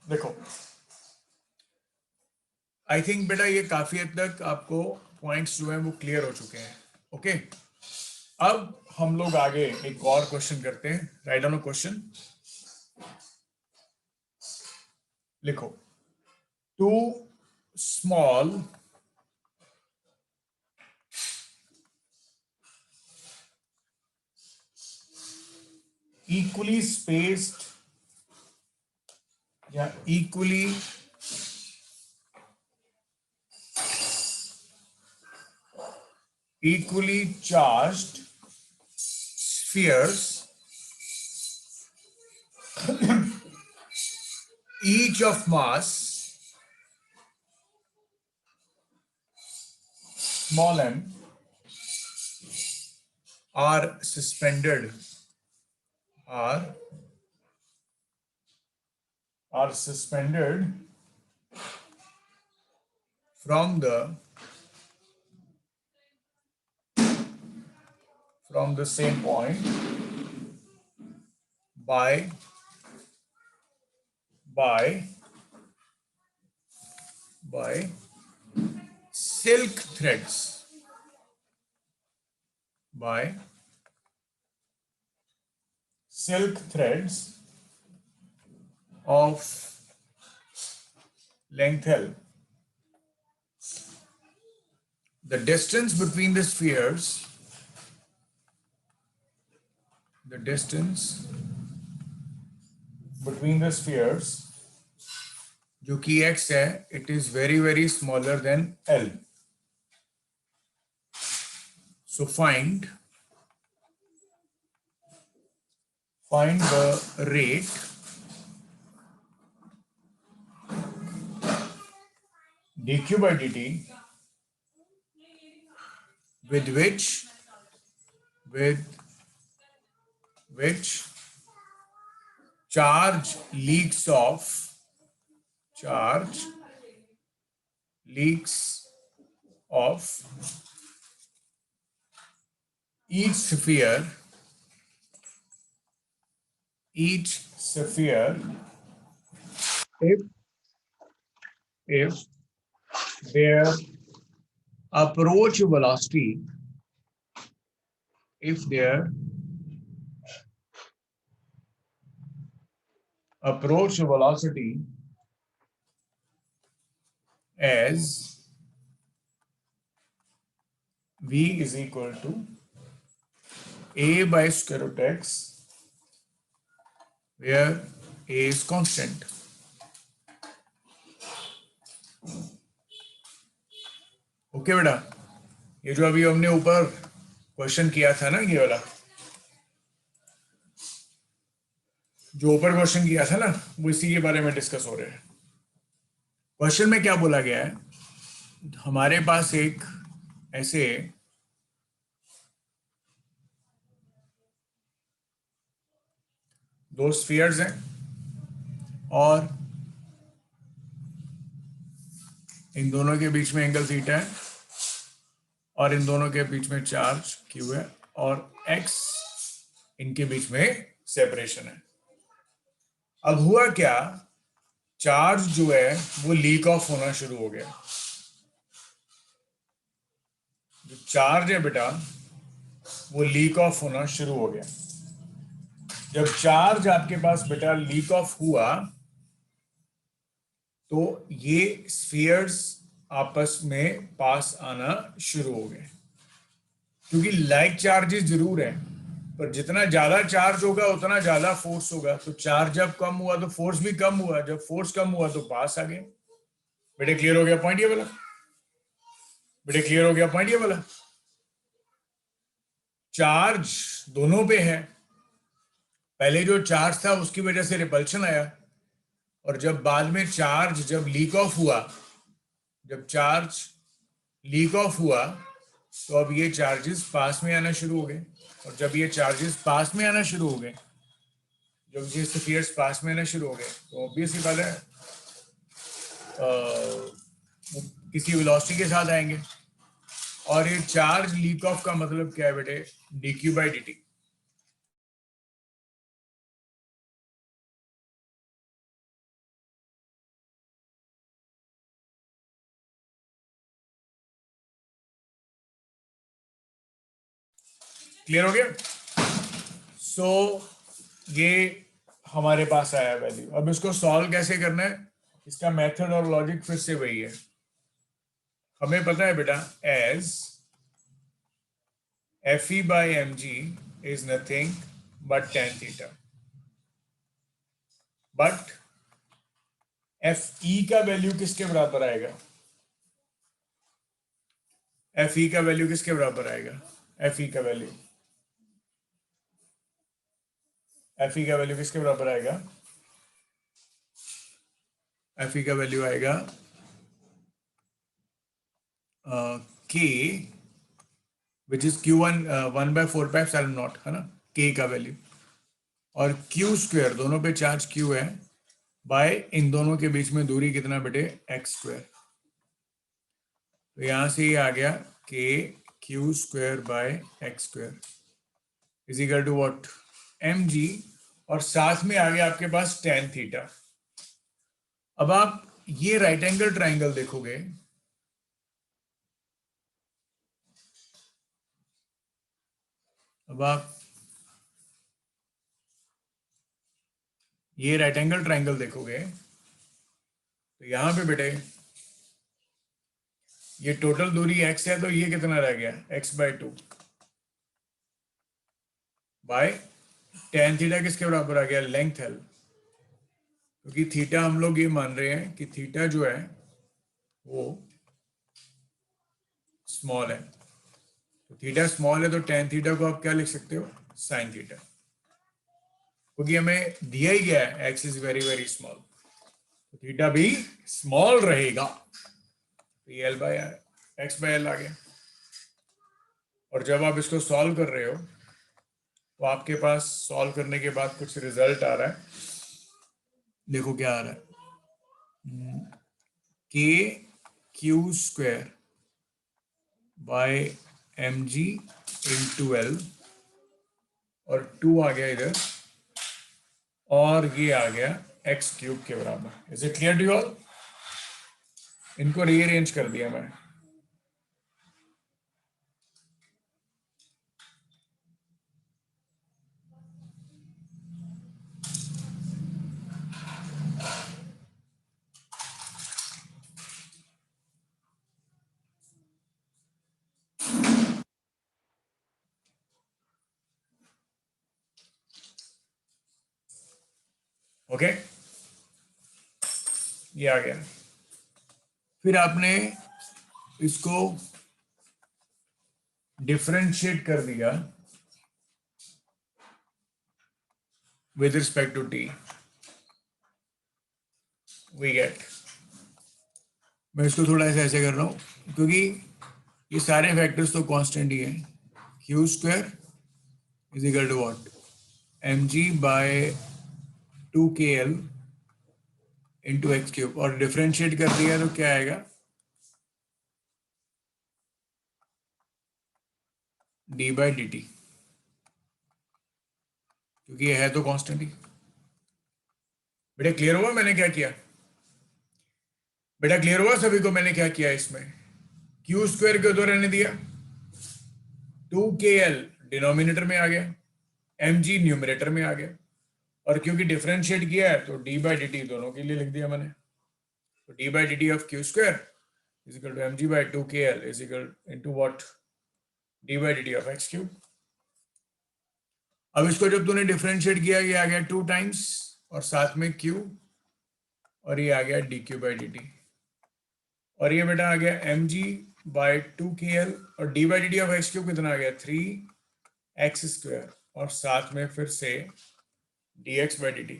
देखो, I think बेटा ये काफी हद तक आपको पॉइंट्स जो है वो क्लियर हो चुके हैं. ओके, अब हम लोग आगे एक और क्वेश्चन करते हैं. राइट डाउन अ क्वेश्चन, लिखो. टू स्मॉल equally spaced या equally charged spheres, each of mass small m, are suspended from the same point by silk threads, of length L. The distance between the spheres, जो कि x है, it is very smaller than L. So find the rate dq by dt with which charge leaks off each sphere if their approach velocity as v is equal to a by square root x, where a is constant. Okay बेटा, ये जो अभी हमने ऊपर question किया था ना, ये वाला जो ऊपर क्वेश्चन किया था ना, वो इसी के बारे में डिस्कस हो रहे हैं. क्वेश्चन में क्या बोला गया है, हमारे पास एक ऐसे दो स्फीयर्स हैं और इन दोनों के बीच में एंगल थीटा है और इन दोनों के बीच में चार्ज क्यू है और x इनके बीच में सेपरेशन है. अब हुआ क्या, चार्ज जो है वो लीक ऑफ होना शुरू हो गया. जो चार्ज है बेटा वो लीक ऑफ होना शुरू हो गया. जब चार्ज आपके पास बेटा लीक ऑफ हुआ तो ये स्फीयर्स आपस में पास आना शुरू हो गए, क्योंकि लाइक चार्जेस जरूर है पर जितना ज्यादा चार्ज होगा उतना ज्यादा फोर्स होगा. तो चार्ज जब कम हुआ तो फोर्स भी कम हुआ, जब फोर्स कम हुआ तो पास आ गए. बेटे क्लियर हो गया पॉइंट ये वाला? बेटे क्लियर हो गया पॉइंट ये वाला? चार्ज दोनों पे है. पहले जो चार्ज था उसकी वजह से रिपल्शन आया और जब बाद में चार्ज जब लीक ऑफ हुआ, जब चार्ज लीक ऑफ हुआ तो अब ये चार्जेस पास में आना शुरू हो गए. और जब ये चार्जेस पास में आना शुरू हो गए, जब ये स्फीयर्स पास में आना शुरू हो गए तो ऑब्वियसली बात है वो किसी वेलोसिटी के साथ आएंगे. और ये चार्ज लीक ऑफ का मतलब क्या है बेटे, dq by dt. क्लियर हो गया? सो ये हमारे पास आया वैल्यू। अब इसको सॉल्व कैसे करना है, इसका मेथड और लॉजिक फिर से वही है। हमें पता है बेटा as FE by mg is nothing but tan theta, but FE का वैल्यू किसके बराबर आएगा? FE का वैल्यू किसके बराबर आएगा? FE का वैल्यू किसके बराबर आएगा? FE का वैल्यू आएगा K विच इज Q1 1/4πε0, है ना, K का वैल्यू, और Q स्क्वायर दोनों पे चार्ज Q है, बाय इन दोनों के बीच में दूरी कितना बेटे? x square. तो यहां से ये आ गया K Q square by x square is equal to what? mg, और साथ में आ गया आपके पास tan थीटा। अब आप ये राइट एंगल ट्राइंगल देखोगे, अब आप ये राइट एंगल ट्राइंगल देखोगे तो यहां पे बेटे ये टोटल दूरी x है, तो ये कितना रह गया? x/2 बाय tan थीटा किसके बराबर आ गया? लेंथ L, क्योंकि थीटा हम लोग ये मान रहे हैं कि थीटा जो है वो स्मॉल है, तो थीटा स्मॉल है तो tan थीटा को आप क्या लिख सकते हो? sin थीटा, क्योंकि हमें दिया ही गया है x is very very small, तो थीटा भी स्मॉल रहेगा, तो ये x/L आ गया। और जब आप इसको सॉल्व कर रहे हो तो आपके पास सॉल्व करने के बाद कुछ रिजल्ट आ रहा है, देखो क्या आ रहा है? K Q square bye mg into L, और 2 आ गया इधर, और ये आ गया x³ के बराबर। Is it clear to all? इनको रीअरेंज कर दिया मैं। ओके, ये आ गया। फिर आपने इसको डिफरेंशिएट कर दिया with respect to t, we get, मैं इसको थोड़ा ऐसे ऐसे कर रहा हूं क्योंकि ये सारे फैक्टर्स तो कांस्टेंट ही हैं। Q square is equal to what? mg by 2kl into x³, और डिफरेंशिएट कर दिया तो क्या आएगा? d/dt, क्योंकि ये है तो कांस्टेंट ही। बेटा क्लियर हुआ मैंने क्या किया? बेटा क्लियर हुआ सभी को मैंने क्या किया? इसमें Q स्क्वायर के उधर रहने दिया, 2kl डिनोमिनेटर में आ गया, mg न्यूमरेटर में आ गया, और क्योंकि डिफरेंशिएट किया है तो d/dt दोनों के लिए लिख दिया मैंने। तो d/dt of Q square is equal to mg by 2kl is equal into what? d/dt of x³। अब इसको जब तूने डिफरेंशिएट किया, ये आ गया 2 टाइम्स और साथ में q, और ये आ गया dq/dt, और ये बेटा आ गया mg बाय 2kl, और d/dt ऑफ x³ कितना आ गया? 3x², और साथ में फिर से dx/dt,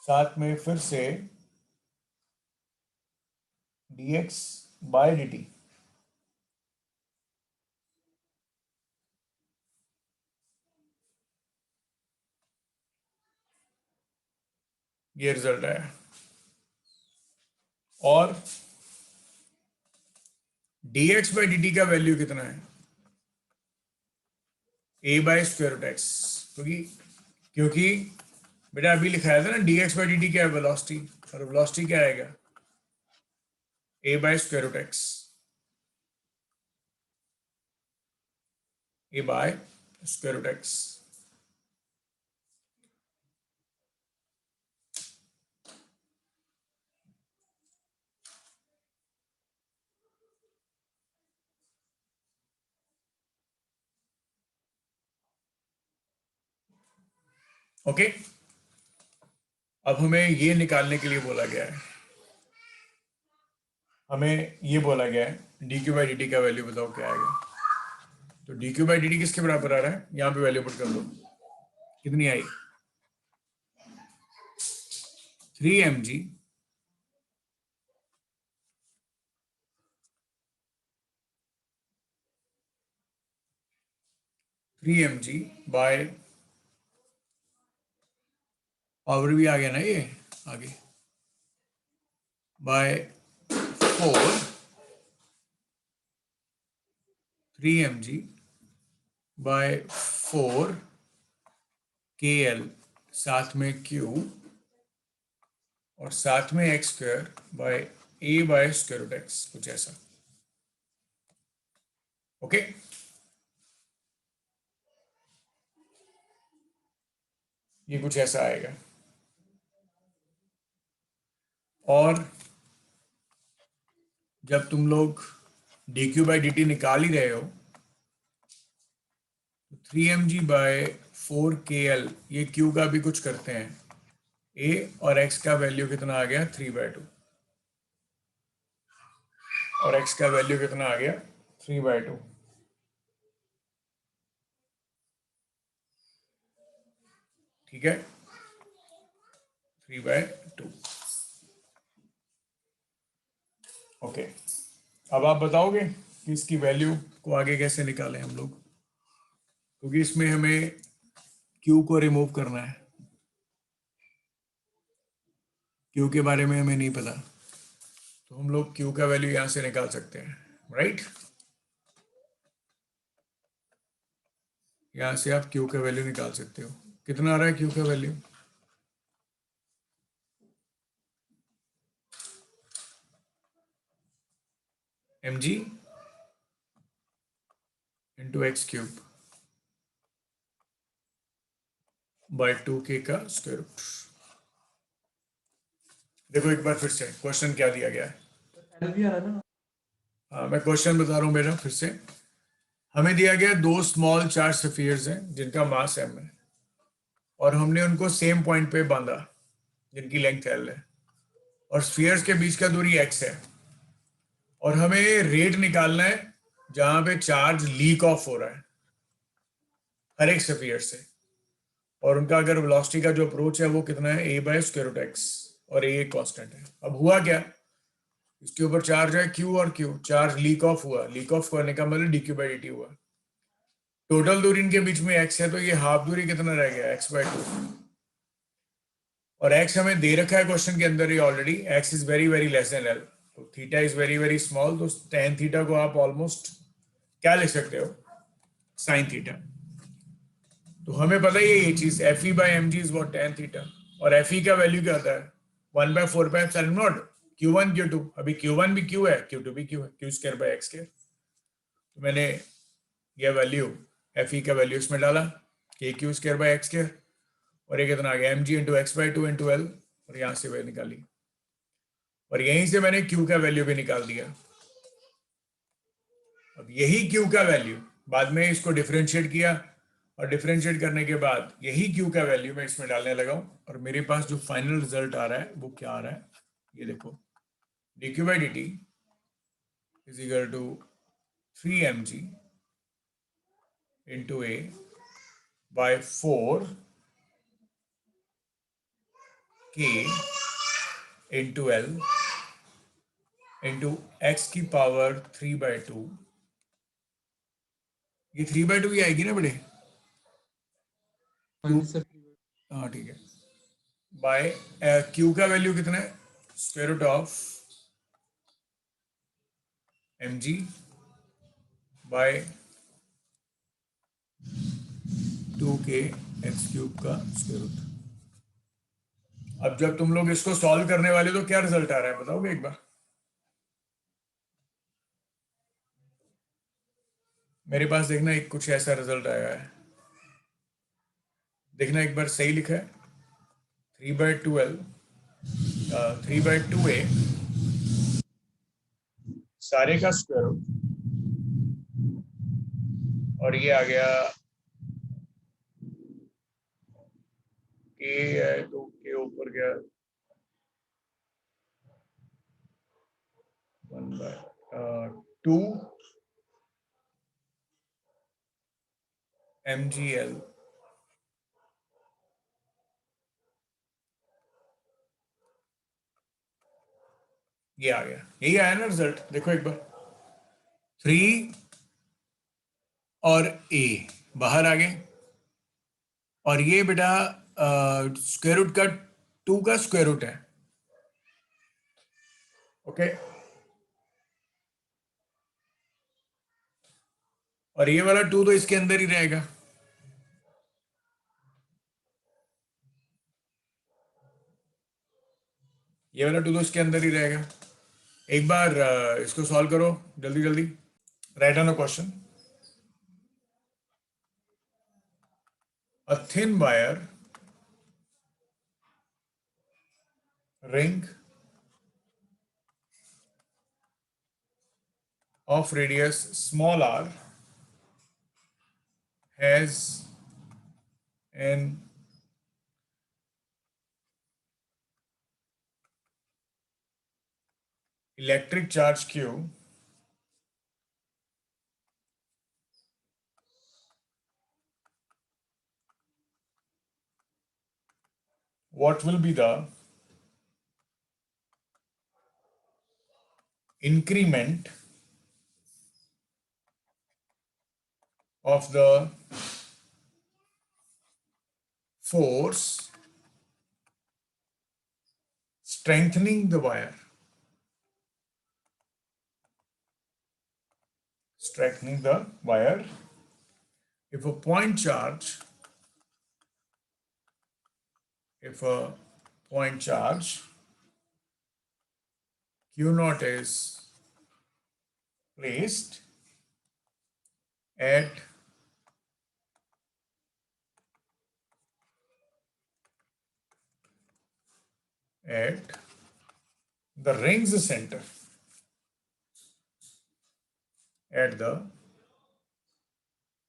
साथ में फिर से dx/dt। ये रिजल्ट आया, और dx/dt का वैल्यू कितना है? a/√x, क्योंकि बेटा अभी लिखाया था ना dx/dt क्या है? वेलोसिटी, और वेलोसिटी क्या आएगा? a/√x। A by square root x. Okay, अब हमें ये निकालने के लिए बोला गया है, हमें ये बोला गया है D Q by D T का वैल्यू बताओ क्या आएगा। तो D Q by D T किसके बराबर आ रहा है, यहाँ पे वैल्यू पुट कर दो, कितनी आई 3 mg बाय, पावर भी आ गया ना ये आगे, बाय 4 3 mg बाय 4 KL साथ में Q और साथ में x square by A by square root x, कुछ ऐसा। ओके, ये कुछ ऐसा आएगा। और जब तुम लोग D Q by D T निकाल ही रहे हो, 3 mg बाय 4 KL, ये Q का भी कुछ करते हैं, A और X का वैल्यू कितना आ गया 3/2, और X का वैल्यू कितना आ गया 3/2। ठीक है, 3/2। ओके, अब आप बताओगे कि इसकी वैल्यू को आगे कैसे निकालें हम लोग, क्योंकि इसमें हमें Q को रिमूव करना है, Q के बारे में हमें नहीं पता, तो हम लोग Q का वैल्यू यहां से निकाल सकते हैं, राइट। यहां से आप Q का वैल्यू निकाल सकते हो, कितना आ रहा है Q का value, mg into x cube by 2k का स्क्वायर रूट। देखो एक बार फिर से क्वेश्चन क्या दिया गया है, हाँ मैं क्वेश्चन बता रहा हूँ बेटा फिर से। हमें दिया गया 2 स्मॉल चार्ज स्फीयर्स हैं जिनका मास m है, और हमने उनको सेम पॉइंट पे बांधा जिनकी लेंथ l है, और स्फीयर्स के बीच का दूरी x है, और हमें रेट निकालना है जहां पे चार्ज लीक ऑफ हो रहा है हर एक स्फीयर से, और उनका अगर वेलोसिटी का जो अप्रोच है वो कितना है a by square root x, और a एक कांस्टेंट है। अब हुआ क्या, इसके ऊपर चार्ज है Q, और Q चार्ज लीक ऑफ हुआ, लीक ऑफ करने का मतलब dq बाई dt हुआ। टोटल दूरी इनके बीच में x है, तो ये हाफ दूरी कितना रह गया x/2, और x हमें दे रखा है क्वेश्चन के अंदर ही already, x is very very less than l, तो theta is very very small, तो tan थीटा को आप ऑलमोस्ट क्या लिख सकते हो, साइन थीटा। तो हमें पता ही है ये चीज, F E by M G is what tan theta, और एफ ई का वैल्यू क्या होता है 1/4 Q1 Q2, अभी Q1 भी Q है, Q2 भी Q है, Q square by x square. तो मैंने यह वैल्यू एफ ई का वैल्यू इसमें डाला कि Q square by x square, और ये कितना आ गया mg into x/2 into L, और यहां से वैल्यू निकाली, और यहीं से मैंने Q का वैल्यू भी निकाल दिया। अब यही Q का वैल्यू बाद में इसको डिफरेंशिएट किया, और डिफरेंशिएट करने के बाद यही Q का वैल्यू मैं इसमें डालने लगा हूं, और मेरे पास जो फाइनल रिजल्ट आ रहा है वो क्या आ रहा है, ये देखो, dq by dt is equal to 3 mg into a by 4k into l into x की पावर 3/2, ये 3/2 ही आएगी ना बड़े, हाँ ठीक है, बाय Q का वैल्यू कितना है square root of mg by 2k x cube का स्क्वायर रूट। अब जब तुम लोग इसको सॉल्व करने वाले तो क्या रिजल्ट आ रहा है बताओगे एक बार, मेरे पास देखना एक कुछ ऐसा रिजल्ट आया है, देखना एक बार सही लिखा है 3/12 3/2a सारे का स्क्वायर रूट, और ये आ गया a है तो के ऊपर गया 1/2 mgl, ये आ गया, यही आया ना रिजल्ट, देखो एक बार 3 और a बाहर आ गए, और ये बेटा स्क्वायर रूट का 2 का स्क्वायर रूट है, ओके। और ये वाला 2 तो इसके अंदर ही रहेगा, ये वाला 2 तो इसके अंदर ही रहेगा। एक बार इसको सॉल्व करो जल्दी जल्दी, write down a question. A thin wire ring of radius small r has an electric charge q what will be the increment of the force strengthening the wire, strengthening the wire if a point charge, if a point charge q naught is placed at the ring's center, at the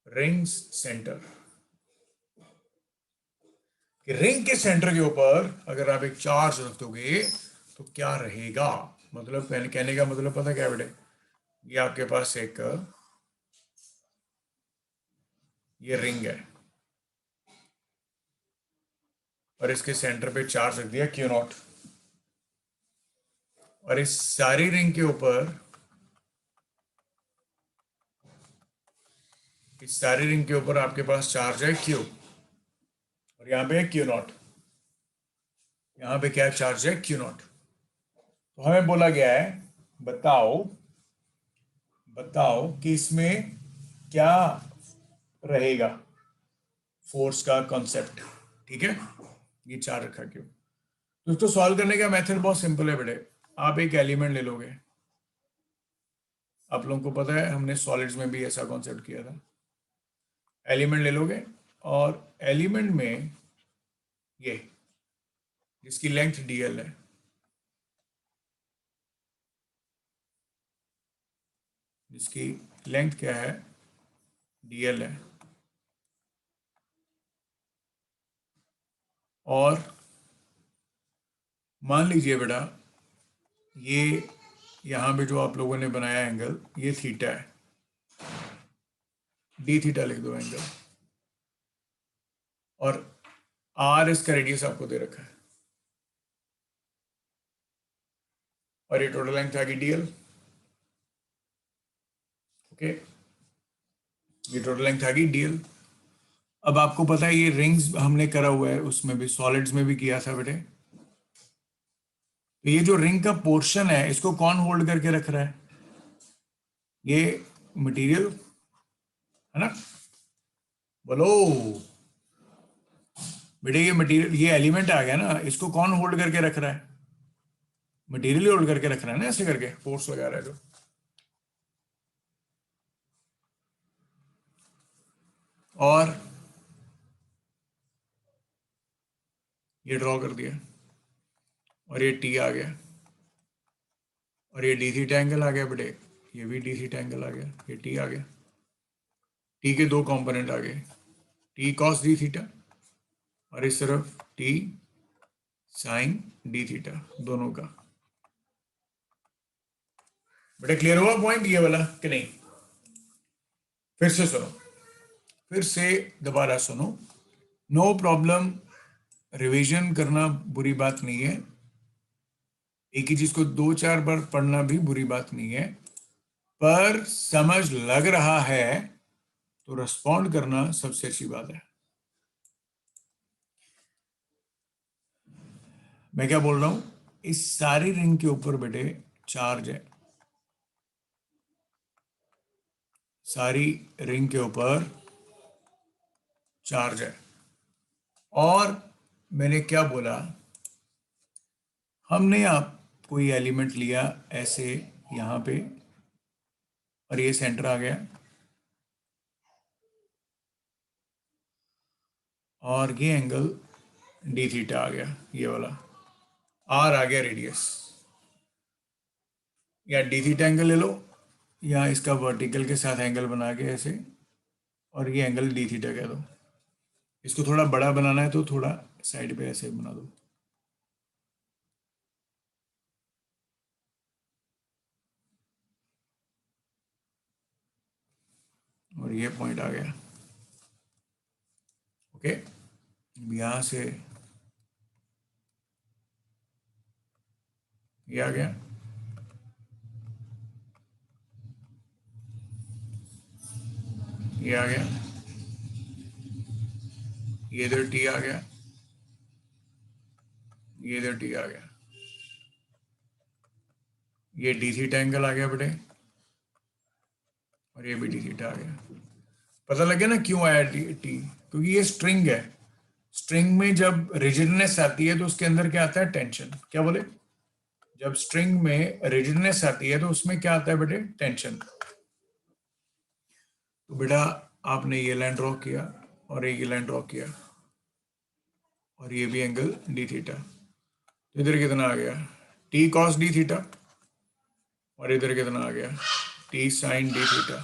ring's center, कि ring के centre के ऊपर अगर आप एक charge रख दोगे तो क्या रहेगा, मतलब कहने का मतलब पता क्या बेटे, ये आपके पास एक ये रिंग है और इसके सेंटर पे चार्ज रख दिया क्यू नॉट, और इस सारी रिंग के ऊपर, इस सारी रिंग के ऊपर आपके पास चार्ज है क्यू, और यहाँ पे है क्यू नॉट, यहाँ पे क्या चार्ज है क्यू नॉट। तो हमें बोला गया है बताओ बताओ कि इसमें क्या रहेगा फोर्स का कॉन्सेप्ट, ठीक है। ये चार रखा क्यों, तो इसको सॉल्व करने का मेथड बहुत सिंपल है बेटे, आप एक एलिमेंट ले लोगे, आप लोगों को पता है हमने सॉलिड्स में भी ऐसा कॉन्सेप्ट किया था, एलिमेंट ले लोगे और एलिमेंट में ये जिसकी लेंथ dl है, जिसकी लेंथ क्या है dl है, और मान लीजिए बेटा ये यहाँ पे जो आप लोगों ने बनाया एंगल ये थीटा है, डी थीटा लिख दो एंगल, और आर इसका रेडियस आपको दे रखा है, और ये टोटल लेंथ आ गई dl, ओके, ये टोटल लेंथ आ गई dl। अब आपको पता है ये रिंग्स हमने करा हुआ है, उसमें भी सॉलिड्स में भी किया था बेटे, तो ये जो रिंग का पोर्शन है इसको कौन होल्ड करके रख रहा है, ये मटेरियल है ना, बोलो बेटे, ये मटेरियल ये एलिमेंट आ गया ना, इसको कौन होल्ड करके रख रहा है, मटेरियल होल्ड करके रख रहा है ना, ऐसे करके फोर्स लगा रहा है जो, और ये ड्रॉ कर दिया और ये टी आ गया और ये डी थीटा एंगल आ गया बेटे, ये भी डी थीटा एंगल आ गया, ये टी आ गया। टी के दो कंपोनेंट आ गए, टी कॉस डी थीटा और इस तरफ टी साइन डी थीटा, दोनों का। बेटा क्लियर हुआ पॉइंट ये वाला कि नहीं? फिर से सुनो, फिर से दोबारा सुनो, नो प्रॉब्लम, रिवीजन करना बुरी बात नहीं है, एक ही चीज को दो चार बार पढ़ना भी बुरी बात नहीं है, पर समझ लग रहा है तो रिस्पॉन्ड करना सबसे अच्छी बात है। मैं क्या बोल रहा हूं, इस सारी रिंग के ऊपर बेटे चार्ज है, सारी रिंग के ऊपर चार्ज है। और मैंने क्या बोला, हमने आप कोई एलिमेंट लिया ऐसे यहां पे और ये सेंटर आ गया और ये एंगल डी थीटा आ गया, ये वाला आर आ गया रेडियस, या डी थीटा एंगल ले लो या इसका वर्टिकल के साथ एंगल बना के ऐसे, और ये एंगल डी थीटा कह दो। इसको थोड़ा बड़ा बनाना है तो थोड़ा साइड पे ऐसे बना दो, और ये पॉइंट आ गया। ओके, यहां से ये आ गया, ये आ गया, ये इधर टी आ गया, ये इधर टी आ गया, ये डी थीटा एंगल आ गया बेटे और ये भी डी थीटा आ गया। पता लग गया ना क्यों आया टी टी? क्योंकि ये स्ट्रिंग है, स्ट्रिंग में जब रिजिडनेस आती है तो उसके अंदर क्या आता है, टेंशन। क्या बोले? जब स्ट्रिंग में रिजिडनेस आती है तो उसमें क्या आता है बेटे, टेंशन। तो बेटा आपने ये लाइन ड्रॉ किया और ये लाइन ड्रॉ किया और ये भी एंगल डी थीटा, तो इधर कितना आ गया, टी कॉस डी थीटा, और इधर कितना आ गया, टी साइन डी थीटा।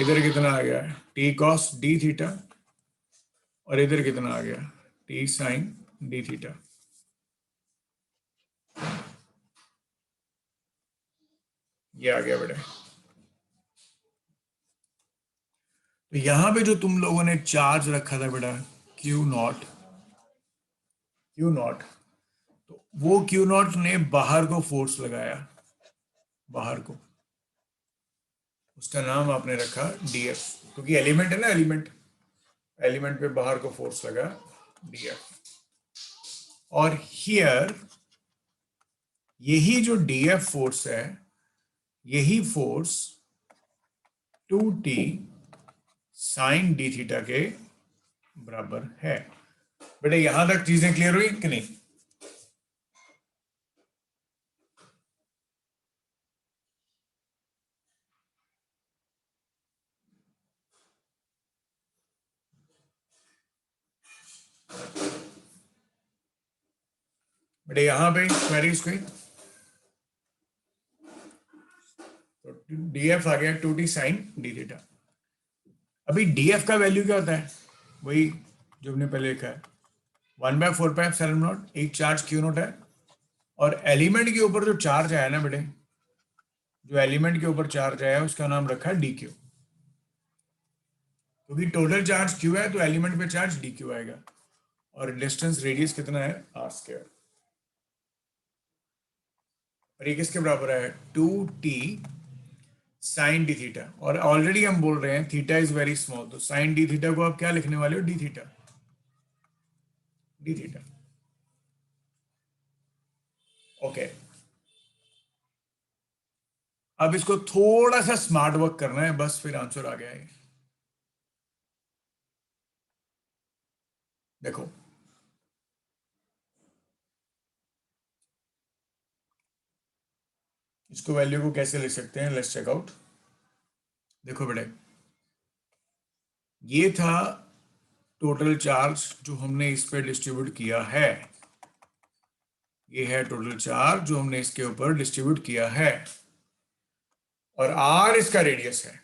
इधर कितना आ गया, टी कॉस डी थीटा, और इधर कितना आ गया, टी साइन डी थीटा। ये आ गया बेटा। तो यहां पे जो तुम लोगों ने चार्ज रखा था बेटा क्यू नॉट, क्यू नॉट, तो वो क्यू नॉट ने बाहर को फोर्स लगाया, बाहर को, उसका नाम आपने रखा डीएफ, क्योंकि एलिमेंट है ना, एलिमेंट, एलिमेंट पे बाहर को फोर्स लगा डीएफ। और हियर यही जो डीएफ फोर्स है, यही force 2t sign D theta के बराबर है। बेटा यहां तक चीजें क्लियर हुई कि नहीं? बेटा यहां पे क्वेरीज कोई? तो डीएफ आ गया 2t साइन डी थीटा। अभी डीएफ का वैल्यू क्या होता है, वही जो हमने पहले लिखा है, 1/4πε0, एक चार्ज क्यू नोट है, और एलिमेंट के ऊपर जो चार्ज आया ना बेटे, जो एलिमेंट के ऊपर चार्ज आया उसका नाम रखा है डी क्यू, क्योंकि टोटल चार्ज क्यू है तो एलिमेंट पे चार्ज डी क्यू आएगा, और डिस्टेंस रेडियस कितना है, आर स्क्वायर, और ये किसके बराबर है, 2t साइन डी थीटा। और ऑलरेडी हम बोल रहे हैं थीटा इज वेरी स्मॉल, तो साइन डी थीटा को आप क्या लिखने वाले हो, D theta, D theta. Okay, अब इसको थोड़ा सा स्मार्ट वर्क करना है, बस फिर आंसर आ गया है। देखो इसको वैल्यू को कैसे लिख सकते हैं, लेट्स चेक आउट। देखो बेटे ये था टोटल चार्ज जो हमने इस पे डिस्ट्रीब्यूट किया है। ये है टोटल चार्ज जो हमने इसके ऊपर डिस्ट्रीब्यूट किया है, और आर इसका रेडियस है,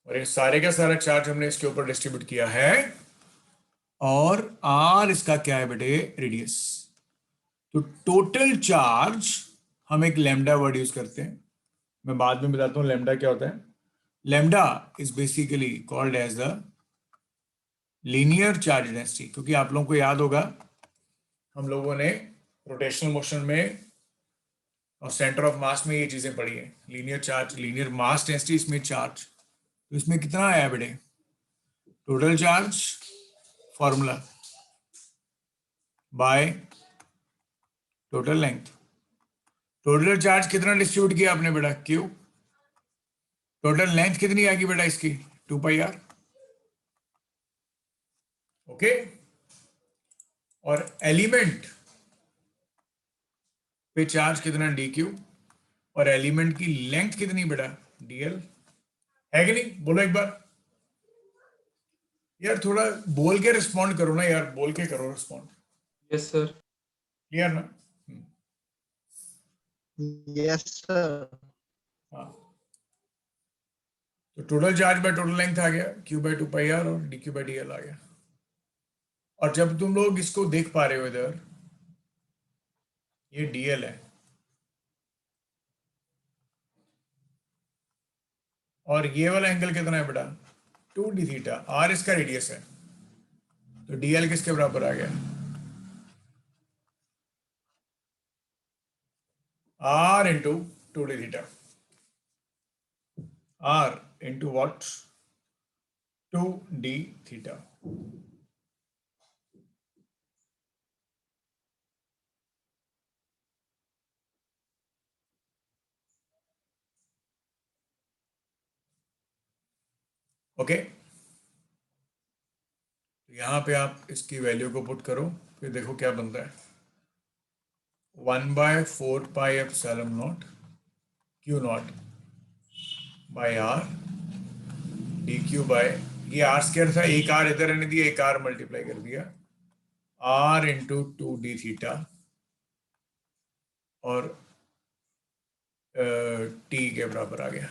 और ये सारे का सारा चार्ज हमने इसके ऊपर डिस्ट्रीब्यूट किया है, और आर इसका क्या है बेटे, रेडियस। तो टोटल चार्ज, हम एक लैम्डा वर्ड यूज करते हैं, मैं बाद में बताता हूं लैम्डा क्या होता है। Lambda is basically called as the linear charge density, क्योंकि आप लोगों को याद होगा हम लोगों ने रोटेशनल मोशन में और सेंटर ऑफ मास में ये चीजें पढ़ी है, linear charge, linear mass density, इसमें चार्ज। तो इसमें कितना आया बेटे, total charge formula bye total length. Total charge कितना डिस्ट्रीब्यूट किया आपने बेटा, क्यू। टोटल लेंथ कितनी आएगी बेटा इसकी, 2πr। ओके, और एलिमेंट पे चार्ज कितना, dq, और एलिमेंट की लेंथ कितनी बेटा, dl, है कि नहीं, बोलो एक बार यार, थोड़ा बोल के रिस्पॉन्ड करो ना यार, बोल के करो रिस्पॉन्ड। Yes sir. क्लियर ना? Yes sir. हाँ, तो total charge by total length आ गया, q बाय 2πr, और dq बाय dl आ गया। और जब तुम लोग इसको देख पा रहे हो इधर, ये dl है, और ये वाला एंगल कितना है बेटा, 2d थीटा, r इसका रेडियस है, तो dl किसके बराबर आ गया, r into 2d theta, r into what, 2d theta. Okay, यहां पे आप इसकी वैल्यू को पुट करो, फिर देखो क्या बनता है, 1/4πε0 q0 by r dq by, ये आर स्क्वायर था, एक आर इधर रहने दिया, एक आर मल्टीप्लाई कर दिया, r इंटू 2d थीटा, और t के बराबर आ गया।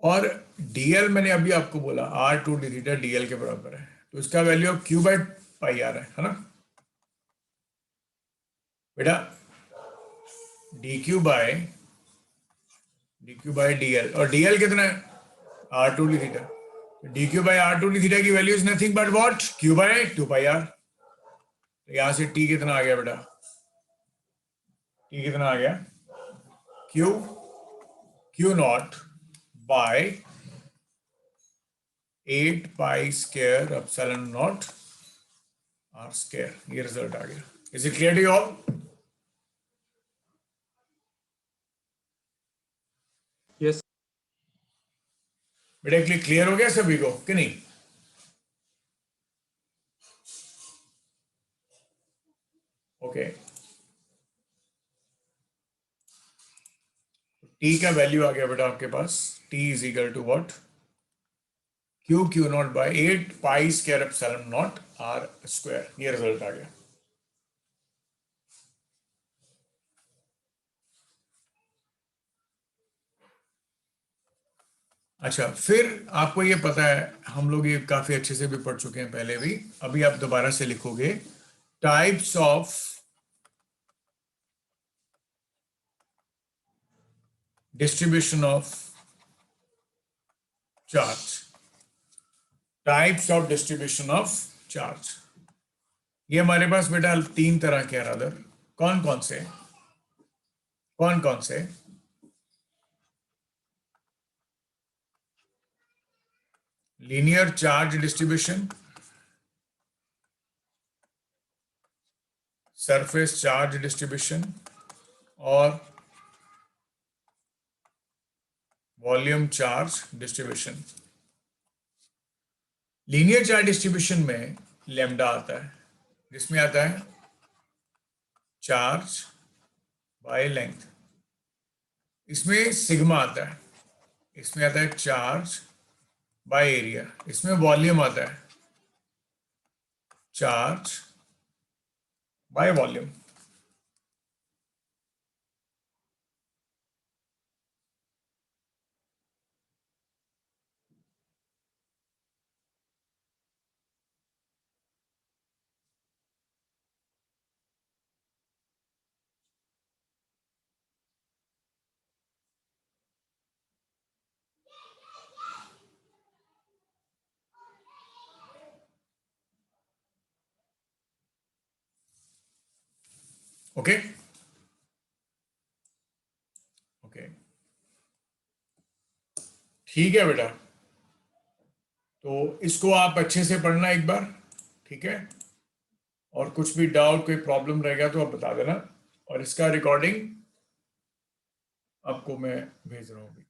और dl मैंने अभी आपको बोला r2d थीटा dl के बराबर है, तो इसका वैल्यू अब q बाय पाई आ रहा है ना बेटा, dq बाय dl, और dl कितना है, r2d theta, dq by r2d theta की value is nothing but what, q by 2πr। तो यहां से t कितना आ गया बेटा, t कितना आ गया, q0 बाय 8π² r स्क्वायर, ये रिजल्ट आ गया। Is it clear to you all? Yes बेटा क्लियर हो गया सभी को कि नहीं? ओके, t का वैल्यू आ गया बेटा आपके पास, t is equal to what, q0 by 8π² r square, ये रिजल्ट आ गया। अच्छा, फिर आपको ये पता है, हम लोग ये काफी अच्छे से भी पढ़ चुके हैं पहले भी, अभी आप दोबारा से लिखोगे, types of distribution of charge, types of distribution of charge. ये हमारे पास बेटा 3 तरह के रादर, कौन कौन से, कौन कौन से, linear charge distribution, surface charge distribution, और volume charge distribution. Linear charge distribution में लैम्डा आता है, जिसमें आता है चार्ज बाय लेंथ, इसमें सिग्मा आता है, इसमें आता है चार्ज बाय एरिया, इसमें वॉल्यूम आता है charge by volume. Okay okay, ठीक है बेटा, तो इसको आप अच्छे से पढ़ना एक बार, ठीक है, और कुछ भी डाउट कोई प्रॉब्लम रहेगा तो आप बता देना, और इसका रिकॉर्डिंग आपको मैं भेज रहा हूँ।